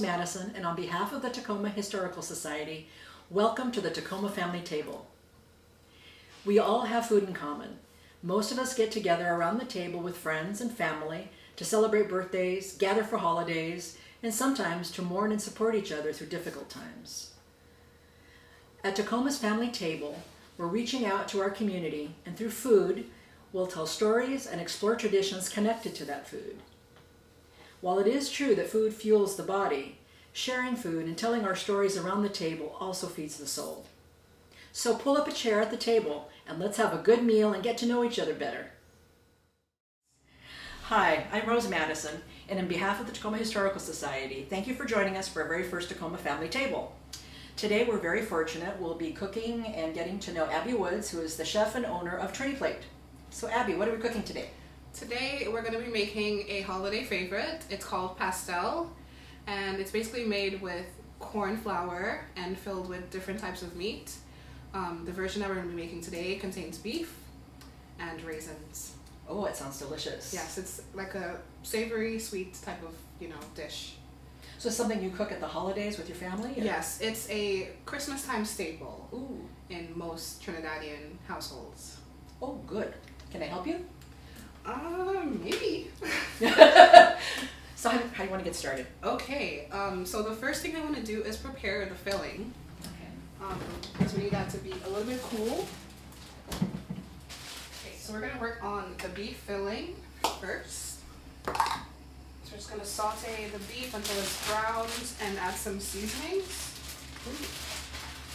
Rose Mattison, and on behalf of the Tacoma Historical Society, welcome to the Tacoma Family Table. We all have food in common. Most of us get together around the table with friends and family to celebrate birthdays, gather for holidays, and sometimes to mourn and support each other through difficult times. At Tacoma's Family Table, we're reaching out to our community, and through food, we'll tell stories and explore traditions connected to that food. While it is true that food fuels the body, sharing food and telling our stories around the table also feeds the soul. So pull up a chair at the table and let's have a good meal and get to know each other better. Hi, I'm Rose Mattison, and on behalf of the Tacoma Historical Society, thank you for joining us for our very first Tacoma Family Table. Today we're very fortunate. We'll be cooking and getting to know Abby Woods, who is the chef and owner of Trini Plate. So Abby, what are we cooking today? Today we're going to be making a holiday favorite. It's called Pastelle, and it's basically made with corn flour and filled with different types of meat. The version that we're going to be making today contains beef and raisins. Oh, it sounds delicious. Yes, it's like a savory, sweet type of, dish. So it's something you cook at the holidays with your family? Or? Yes, it's a Christmas time staple. Ooh. In most Trinidadian households. Oh, good. Can I help you? Maybe. So how do you want to get started? Okay, so the first thing I want to do is prepare the filling. Okay. Because we need that to be a little bit cool. Okay, so we're going to work on the beef filling first. So we're just going to saute the beef until it's browned and add some seasonings. Ooh.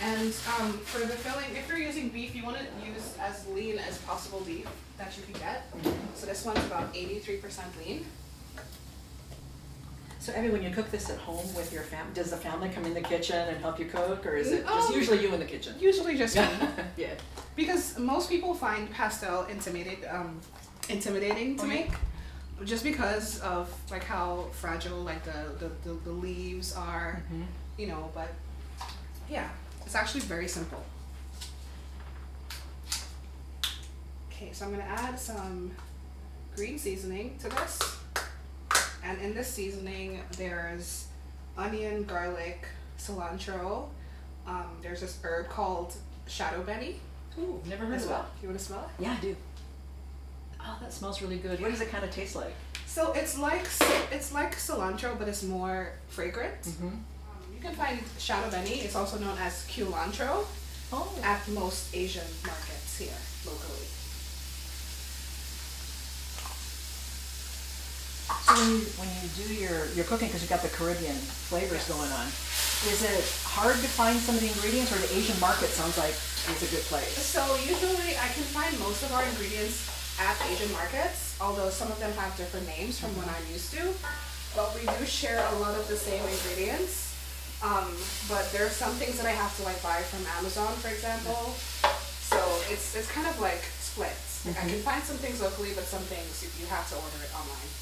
And for the filling, if you're using beef, you want to use as lean as possible beef that you can get. So this one's about 83% lean. So Abby, when you cook this at home with your family, does the family come in the kitchen and help you cook, or is it just usually you in the kitchen? Usually just me. Yeah. Because most people find pastelle intimidating to make, just because of like how fragile like the leaves are, but yeah. It's actually very simple. Okay, so I'm going to add some green seasoning to this. And in this seasoning, there's onion, garlic, cilantro. There's this herb called shadow benny. Ooh, never heard of that. You want to smell it? Yeah, I do. Oh, that smells really good. What does it kind of taste like? So it's like cilantro, but it's more fragrant. You can find shadow benny. It's also known as culantro at most Asian markets here locally. So when you do your cooking, because you've got the Caribbean flavors going on, is it hard to find some of the ingredients, or the Asian market sounds like it's a good place? So usually I can find most of our ingredients at Asian markets, although some of them have different names from what I'm used to. But we do share a lot of the same ingredients. But there are some things that I have to buy from Amazon, for example. So it's kind of like splits. I can find some things locally, but some things you have to order it online.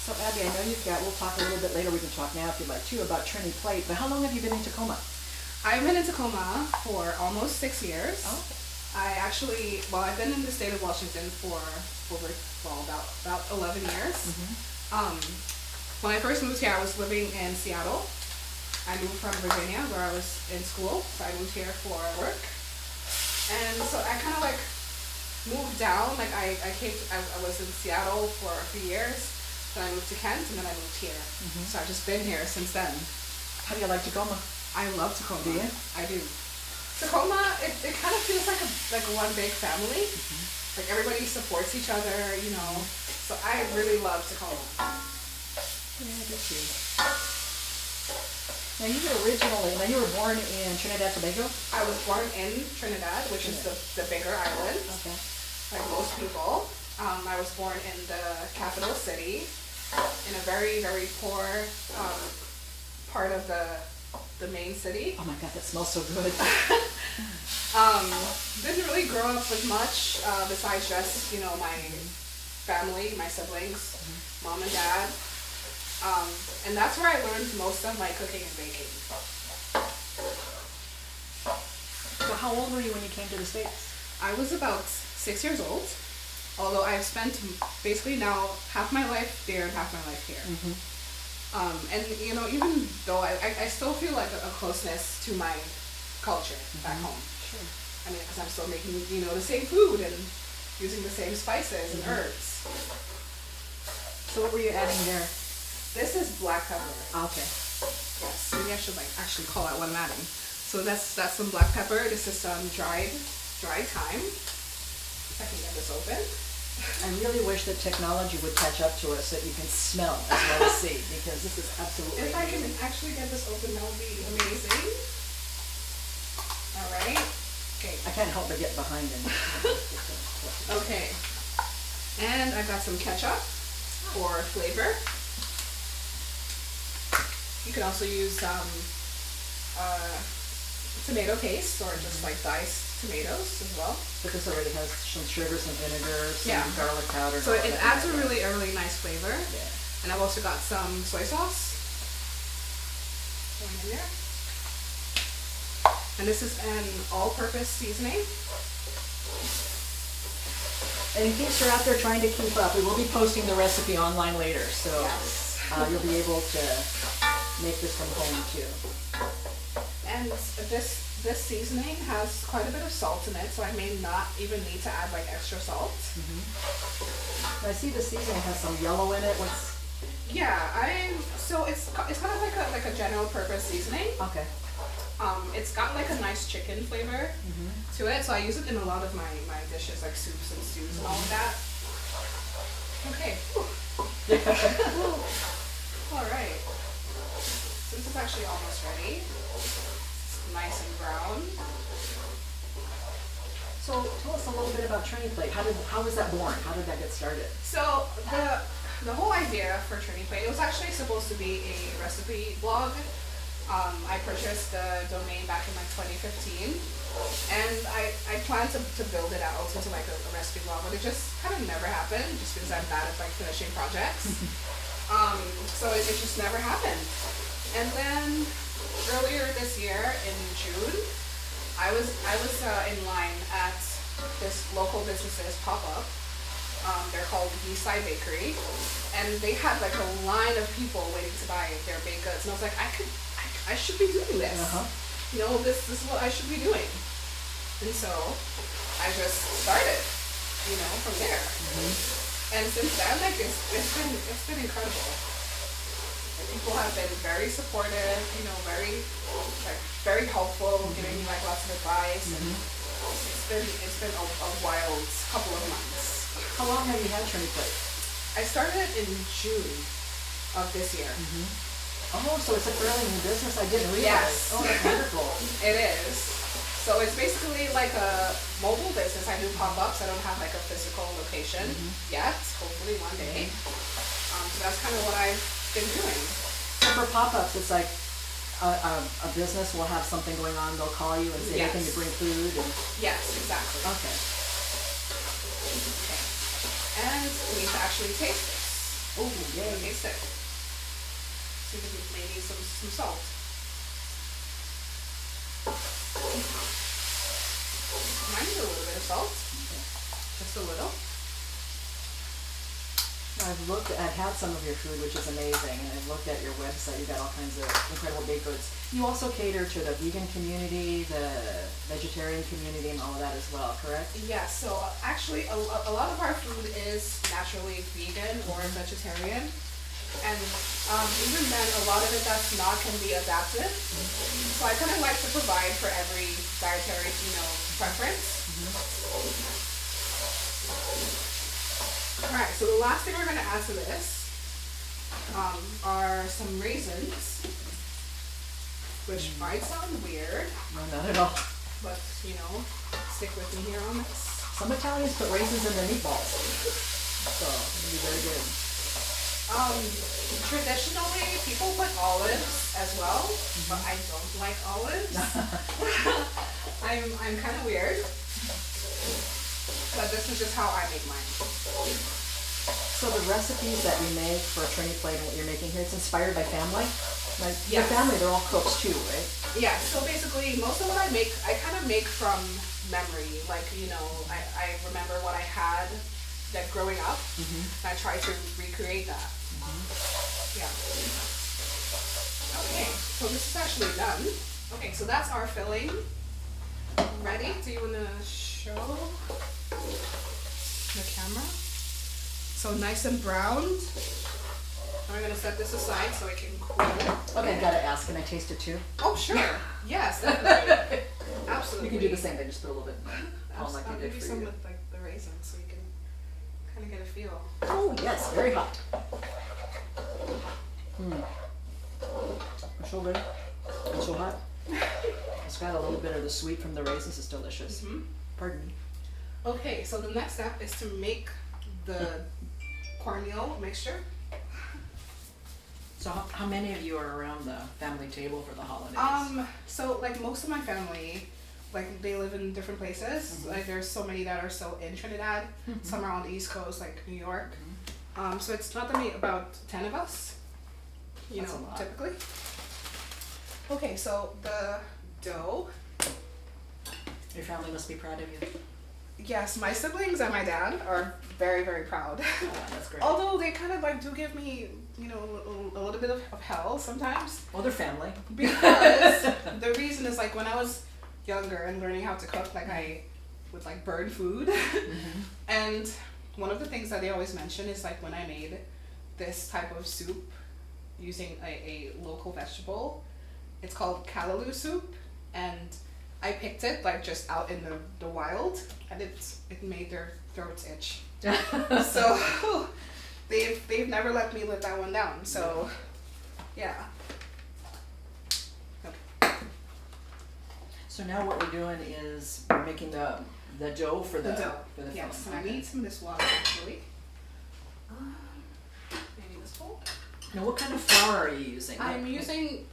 So Abby, I know we'll talk a little bit later, we can talk now if you'd like to, about Trini Plate, but how long have you been in Tacoma? I've been in Tacoma for almost 6 years. Oh. I've been in the state of Washington for about 11 years. When I first moved here, I was living in Seattle. I moved from Virginia, where I was in school, so I moved here for work. And so I kind of moved down. I was in Seattle for a few years, then I moved to Kent, and then I moved here. So I've just been here since then. How do you like Tacoma? I love Tacoma. Do you? I do. Tacoma, it kind of feels like one big family. Like everybody supports each other, So I really love Tacoma. Yeah, I do too. Now you were born in Trinidad, Tobago? I was born in Trinidad, which is the bigger island. Okay. Like most people. I was born in the capital city, in a very, very poor part of the main city. Oh my God, that smells so good. Didn't really grow up with much besides just, my family, my siblings, mom and dad. And that's where I learned most of my cooking and baking. So how old were you when you came to the States? I was about 6 years old. Although I've spent basically now half my life there and half my life here. And you know, even though I still feel like a closeness to my culture back home. Sure. I mean, because I'm still making, you know, the same food and using the same spices and herbs. So what were you adding there? This is black pepper. Okay. Yes, maybe I should like actually call out what I'm adding. So that's some black pepper. This is some dried thyme. If I can get this open. I really wish that technology would catch up to us so that you can smell as well as see, because this is absolutely If I can amazing. actually get this open, that would be amazing. All right. Okay. I can't help but get behind it. Okay. And I've got some ketchup for flavor. You can also use tomato paste or just like diced tomatoes as well. But this already has some sugar, some vinegar, some Yeah. garlic powder. So and all it that adds a kind of really nice flavor. Yeah. And I've also got some soy sauce going in there. And this is an all-purpose seasoning. And in case you're out there trying to keep up, we will be posting the recipe online later, so Yes. you'll be able to make this from home too. And this seasoning has quite a bit of salt in it, so I may not even need to add like extra salt. I see the seasoning has some yellow in it. What's Yeah, so it's kind of like a general purpose seasoning. okay? It's got like a nice chicken flavor to it, so I use it in a lot of my dishes, like soups and stews and all of that. Okay. All right. Since it's actually almost ready, it's nice and brown. So tell us a little bit about TriniPlate. How was that born? How did that get started? So the whole idea for TriniPlate, it was actually supposed to be a recipe blog. I purchased the domain back in like 2015, and I planned to build it out into like a recipe blog, but it just kind of never happened, just because I'm bad at like finishing projects. So it just never happened. And then earlier this year in June, I was in line at this local business's pop-up. They're called Eastside Bakery, and they had like a line of people waiting to buy their baked goods, and I was like, I should be doing this. You know, this is what I should be doing. And so I just started, you know, from there. And since then, like it's been incredible. People have been very supportive, you know, very helpful, giving me like lots of advice, and it's been a wild couple of months. How long have you had TriniPlate? I started in June of this year. Oh, so it's a fairly new business. I didn't realize. Yes. Oh, that's wonderful. It is. So it's basically like a mobile business. I do pop-ups. I don't have like a physical location yet. Hopefully one day. So that's kind of what I've been doing. So for pop-ups, it's like a business will have something going on. They'll call you and say, hey, can you bring food? And Yes, exactly. okay. And we need to actually taste this. Oh, yay. Taste it. See if maybe some salt. Mine needs a little bit of salt. Just a little. I've had some of your food, which is amazing, and I've looked at your website. You've got all kinds of incredible baked goods. You also cater to the vegan community, the vegetarian community, and all of that as well, correct? Yeah, so actually a lot of our food is naturally vegan or vegetarian. And even then, a lot of it that's not can be adapted. So I kind of like to provide for every dietary, you know, preference. Alright, so the last thing we're going to add to this are some raisins, which might sound weird, No, not at all. but, you know, stick with me here on this. Some Italians put raisins in their meatballs, so it'll be very good. Traditionally, people put olives as well, but I don't like olives. I'm kind of weird, but this is just how I make mine. So the recipes that you make for TriniPlate and what you're making here, it's inspired by family? Like your Yes. family, they're all cooks too, right? Yeah, so basically most of what I make, I kind of make from memory. Like, you know, I remember what I had like growing up. I try to recreate that. Yeah. Okay, so this is actually done. Okay, so that's our filling ready. Do you want to show the camera? So nice and browned. I'm gonna set this aside so it can cool. Okay, I gotta ask, can I taste it too? Oh sure, yes, definitely, absolutely. You can do the same thing, just put a little bit on like I'll you give did you for some you. with like the raisins so you can kind of get a feel. Oh yes, very hot. It's so good. It's so hot. It's got a little bit of the sweet from the raisins. It's delicious. Pardon me. Okay, so the next step is to make the cornmeal mixture. So how many of you are around the family table for the holidays? So like most of my family, like they live in different places. Like there's so many that are still in Trinidad. Some are on the East Coast, like New York. So it's not that many, about 10 of us. You That's know, a lot. typically. Okay, so the dough. Your family must be proud of you. Yes, my siblings and my dad are very, very proud. Oh, that's great. Although they kind of like do give me, you know, a little bit of hell sometimes. Well, they're family. Because the reason is like when I was younger and learning how to cook, like I would like burn food. And one of the things that they always mention is like when I made this type of soup using a local vegetable, it's called callaloo soup, and I picked it like just out in the wild, and it made their throats itch. So they've never let me live that one down. So yeah. Okay. So now what we're doing is we're making the dough for the dough. for the Yes, filling. and I need some of this water actually. Maybe this bowl. Now, what kind of flour are you using? I'm using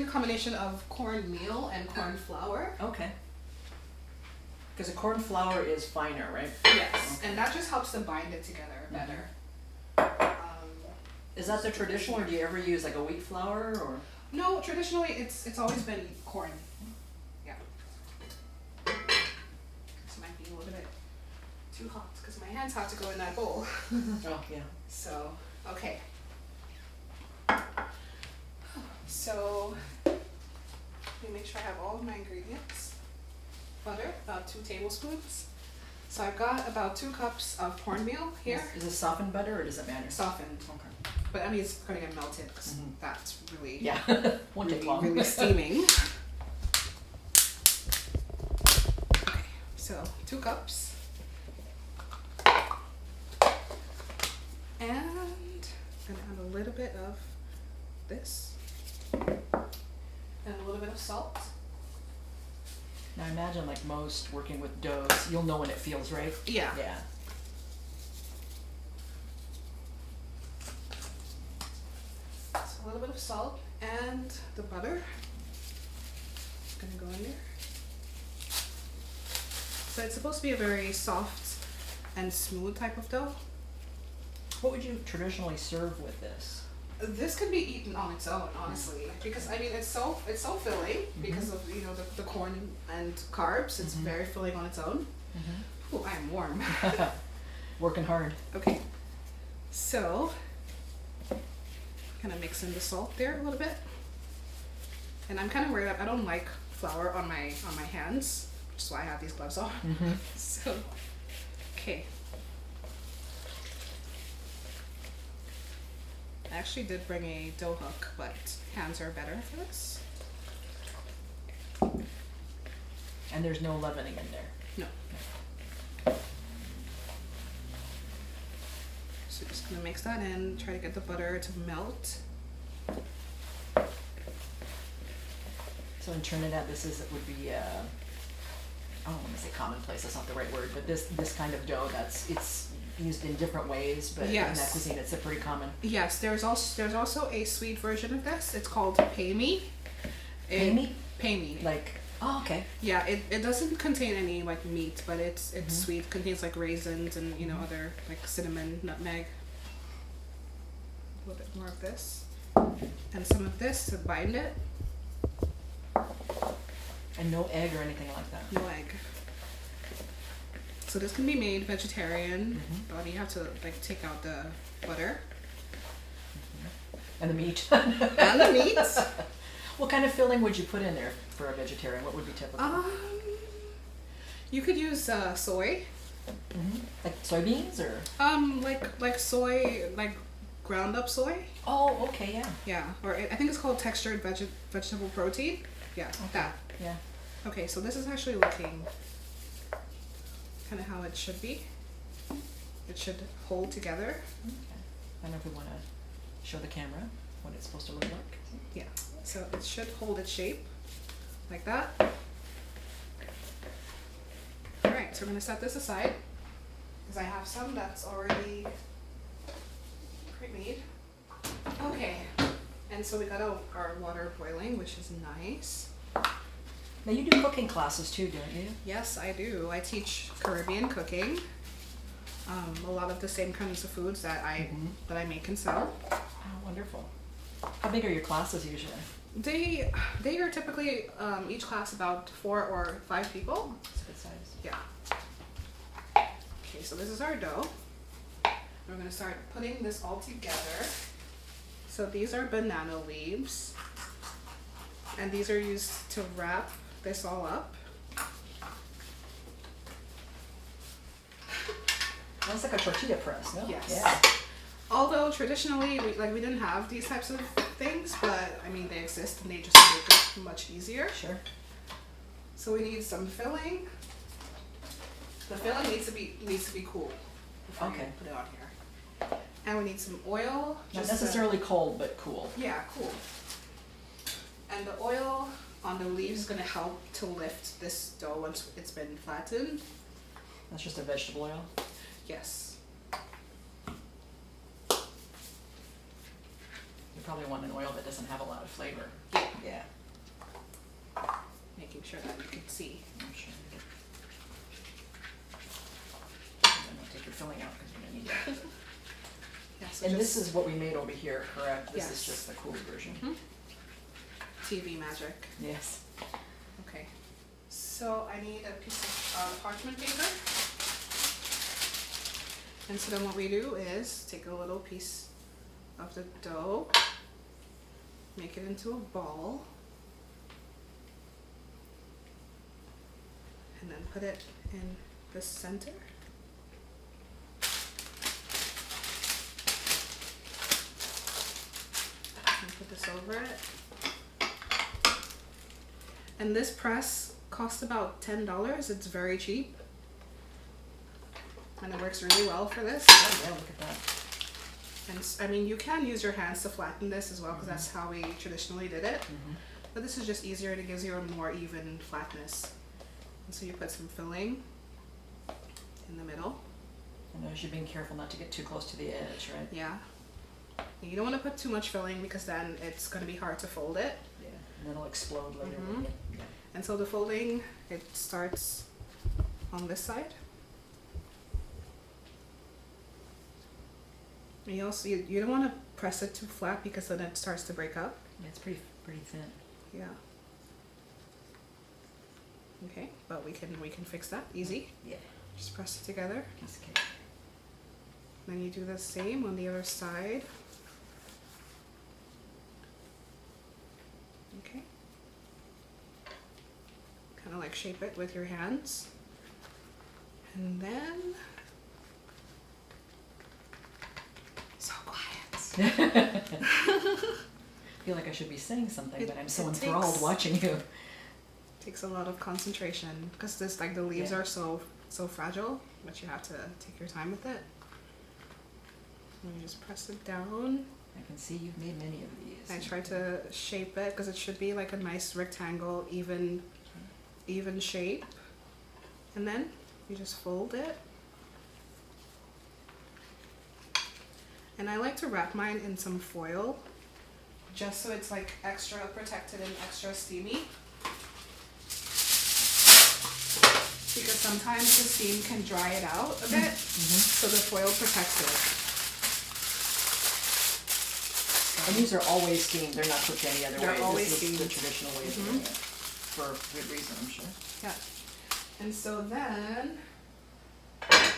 a combination of cornmeal and corn flour. Okay. Because the corn flour is finer, right? Yes, and that just helps to bind it together better. Is that the traditional, or do you ever use like a wheat flour, or? No, traditionally it's always been corn. Yeah. This might be a little bit too hot because my hands have to go in that bowl. Oh yeah. So okay. So let me make sure I have all of my ingredients. Butter, about 2 tablespoons. So I've got about 2 cups of cornmeal here. Is it softened butter, or does it matter? Softened. Okay. But I mean it's gonna get melted because that's really Yeah. Won't take long. really steaming. Okay, so 2 cups. And I'm gonna add a little bit of this. And a little bit of salt. Now imagine, like most working with doughs, you'll know when it feels right. Yeah. Yeah. So a little bit of salt and the butter. It's gonna go in there. So it's supposed to be a very soft and smooth type of dough. What would you traditionally serve with this? This could be eaten on its own, honestly, because I mean it's so filling because of the corn and carbs. It's very filling on its own. Ooh, I am warm. Working hard. Okay, so kind of mix in the salt there a little bit, and I'm kind of worried that I don't like flour on my hands, which is why I have these gloves on. So, okay. I actually did bring a dough hook, but hands are better for this. And there's no leavening in there. No. So just gonna mix that in, try to get the butter to melt. So in Trinidad, would be I don't want to say commonplace. That's not the right word, but this kind of dough it's used in different ways, but in that cuisine, it's a pretty common. Yes, there's also a sweet version of this. It's called pay me. Pay me? Pay me. Like, oh, okay. Yeah, it doesn't contain any like meat, but it's sweet. It contains like raisins and other like cinnamon, nutmeg. A little bit more of this, and some of this to bind it. And no egg or anything like that. No egg. So this can be made vegetarian, but you have to like take out the butter And the meat. and the meat. What kind of filling would you put in there for a vegetarian? What would be typical? You could use soy. Like soybeans or? Like soy, like ground up soy. Oh, okay, yeah. Yeah, or I think it's called textured vegetable protein. Yeah, that. Yeah. Okay, so this is actually looking kind of how it should be. It should hold together. Okay. I don't know if we want to show the camera what it's supposed to look like. Yeah, so it should hold its shape like that. Alright, so we're going to set this aside because I have some that's already pre-made. Okay, and so we got our water boiling, which is nice. Now you do cooking classes too, don't you? Yes, I do. I teach Caribbean cooking. A lot of the same kinds of foods that I make and sell. Oh, wonderful. How big are your classes usually? They are typically each class about 4 or 5 people. It's a good size. Yeah. Okay, so this is our dough. We're going to start putting this all together. So these are banana leaves. And these are used to wrap this all up. That's like a tortilla press, no? Yes. Yeah. Although traditionally we didn't have these types of things, but I mean they exist and they just make it much easier. Sure. So we need some filling. The filling needs to be cool before you put it on here. And we need some oil. Not necessarily cold, but cool. Yeah, cool. And the oil on the leaves is going to help to lift this dough once it's been flattened. That's just a vegetable oil? Yes. You probably want an oil that doesn't have a lot of flavor. Yeah. Yeah. Making sure that you can see. I'm sure. I'm going to take your filling out because we're going to need it. Yeah, so And this is what we made over here, correct? This Yes. is just the cool version. TV magic. Yes. Okay. So I need a piece of parchment paper. And so then what we do is take a little piece of the dough, make it into a ball, and then put it in the center. And put this over it. And this press costs about $10. It's very cheap. And it works really well for this. Oh, yeah, look at that. And I mean, you can use your hands to flatten this as well because that's how we traditionally did it. But this is just easier and it gives you a more even flatness. And so you put some filling in the middle. And notice you're being careful not to get too close to the edge, right? Yeah. And you don't want to put too much filling because then it's going to be hard to fold it. Yeah. And it'll explode later. Yeah. And so the folding, it starts on this side. And you also you don't want to press it too flat because then it starts to break up. Yeah, it's pretty thin. Yeah. Okay, but we can fix that easy. Yeah. Just press it together. Piece of cake. Then you do the same on the other side. Okay. Kind of like shape it with your hands. And then so quiet. I feel like I should be saying something, but I'm so enthralled watching you. Takes a lot of concentration because this the leaves are so fragile, but you have to take your time with it. And you just press it down. I can see you've made many of these. I try to shape it because it should be like a nice rectangle, even shape. And then you just fold it. And I like to wrap mine in some foil just so it's like extra protected and extra steamy. Because sometimes the steam can dry it out a bit, so the foil protects it. And these are always steamed. They're not cooked any other way. They're always this is steamed. the traditional way of doing it. For good reason, I'm sure. Yeah. And so then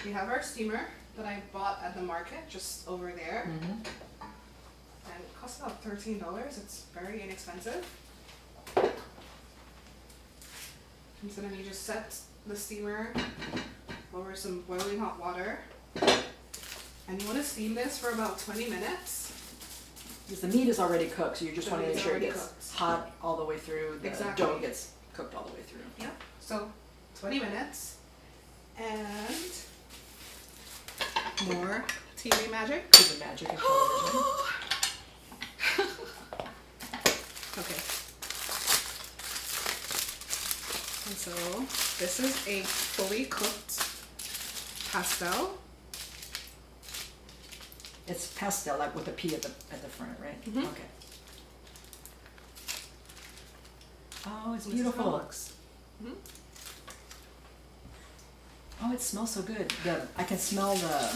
we have our steamer that I bought at the market just over there. And it costs about $13. It's very inexpensive. And so then you just set the steamer over some boiling hot water. And you want to steam this for about 20 minutes. Because the meat is already cooked, so you just want to make sure it gets cooked. hot all the way through. The Exactly. dough gets cooked all the way through. Yeah. So 20 minutes. And more TV magic. To the magic of television. Okay. And so this is a fully cooked pastel. It's pastel, like with a P at the front, right? Mhm. Okay. Oh, it's This is how it beautiful. looks. Oh, it smells so good. I can smell the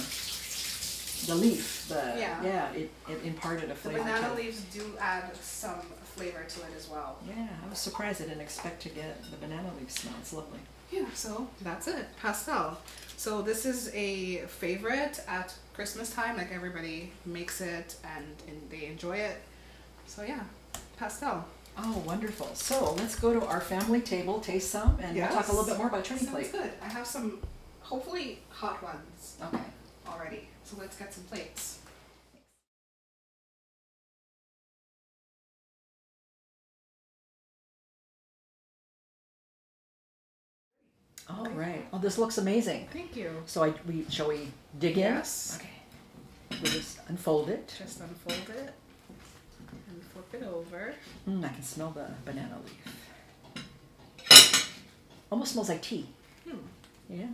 leaf. It imparted a The flavor banana to it. leaves do add some flavor to it as well. Yeah, I was surprised. I didn't expect to get the banana leaf smell. It's lovely. Yeah, so that's it, pastel. So this is a favorite at Christmas time, like everybody makes it and they enjoy it. So yeah, pastel. Oh, wonderful. So let's go to our family table, taste some, and we'll talk a little bit more about Sounds TriniPlate. good. I have some, hopefully, hot ones Okay. already. So let's get some plates. All right. Oh, this looks amazing. Thank you. So shall we dig in? Yes. Okay. We just unfold it. Just unfold it and flip it over. I can smell the banana leaf. Almost smells like tea. Yeah.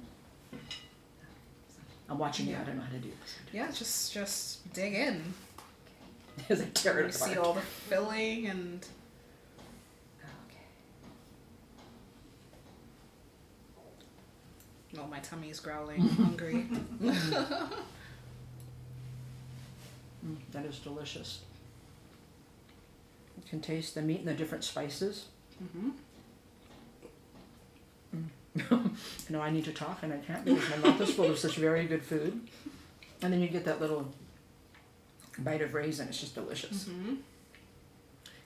I'm watching you. I don't know how to do this. Yeah, just dig in. As I tear You it apart. see all the filling and Okay. oh, my tummy's growling. I'm hungry. That is delicious. You can taste the meat and the different spices. You know, I need to talk and I can't because my mouth is full of such very good food. And then you get that little bite of raisin. It's just delicious.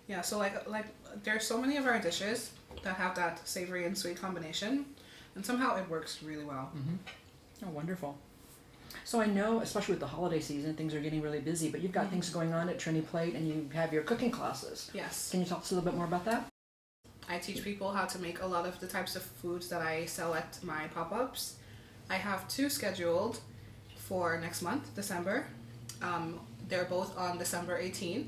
Yeah, so like there's so many of our dishes that have that savory and sweet combination, and somehow it works really well. Oh, wonderful. So I know, especially with the holiday season, things are getting really busy, but you've got things going on at TriniPlate and you have your cooking classes. Yes. Can you talk to us a little bit more about that? I teach people how to make a lot of the types of foods that I sell at my pop-ups. I have 2 scheduled for next month, December. They're both on December 18th,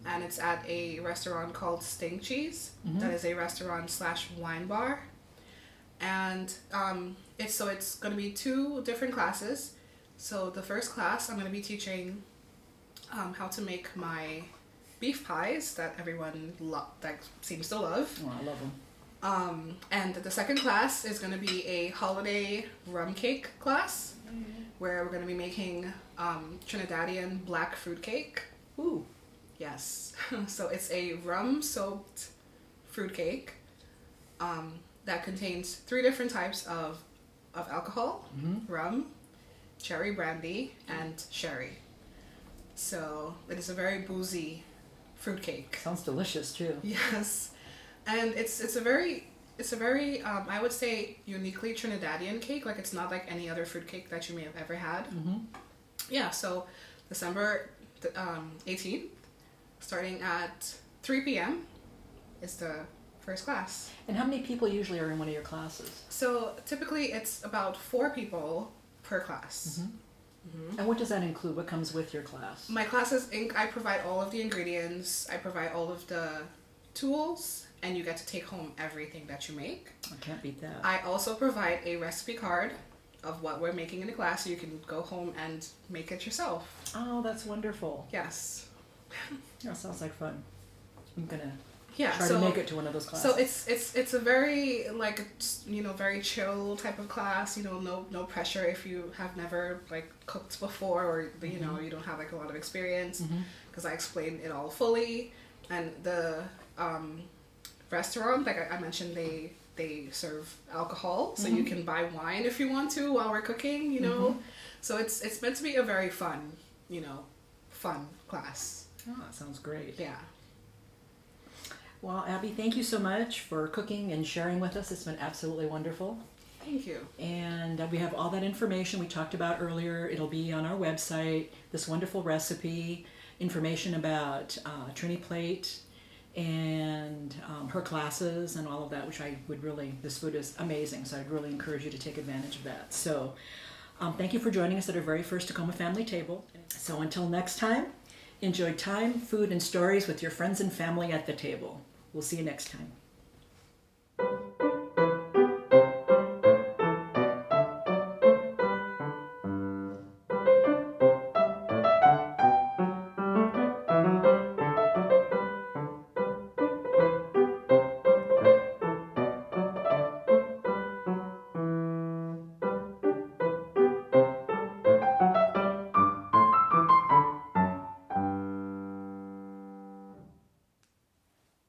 and it's at a restaurant called Sting Cheese. That is a restaurant / wine bar. And it's going to be 2 different classes. So the first class, I'm going to be teaching how to make my beef pies that everyone seems to love. Oh, I love them. And the second class is going to be a holiday rum cake class, where we're going to be making Trinidadian black fruit cake. Ooh. Yes. So it's a rum-soaked fruit cake that contains 3 different types of alcohol: rum, cherry brandy, and sherry. So it is a very boozy fruit cake. Sounds delicious too. Yes, and it's a very I would say uniquely Trinidadian cake. Like, it's not like any other fruit cake that you may have ever had. Yeah, so December 18th, starting at 3 p.m. is the first class. And how many people usually are in one of your classes? So typically it's about 4 people per class. And what does that include? What comes with your class? My classes, I provide all of the ingredients, I provide all of the tools, and you get to take home everything that you make. I can't beat that. I also provide a recipe card of what we're making in the class, so you can go home and make it yourself. Oh, that's wonderful. Yes. That sounds like fun. I'm gonna Yeah. try to make it to one of those classes. So it's a very very chill type of class. No pressure if you have never cooked before, or you don't have a lot of experience, because I explain it all fully. And the restaurant, like I mentioned, they they serve alcohol, so you can buy wine if you want to while we're cooking, you know. So it's meant to be a very fun, you know, fun class. Oh, that sounds great. Yeah. Well, Abby, thank you so much for cooking and sharing with us. It's been absolutely wonderful. Thank you. And we have all that information we talked about earlier. It'll be on our website, this wonderful recipe, information about Trini Plate and her classes and all of that, which I would really, this food is amazing, so I'd really encourage you to take advantage of that. So thank you for joining us at our very first Tacoma Family Table. So until next time, enjoy time, food, and stories with your friends and family at the table. We'll see you next time.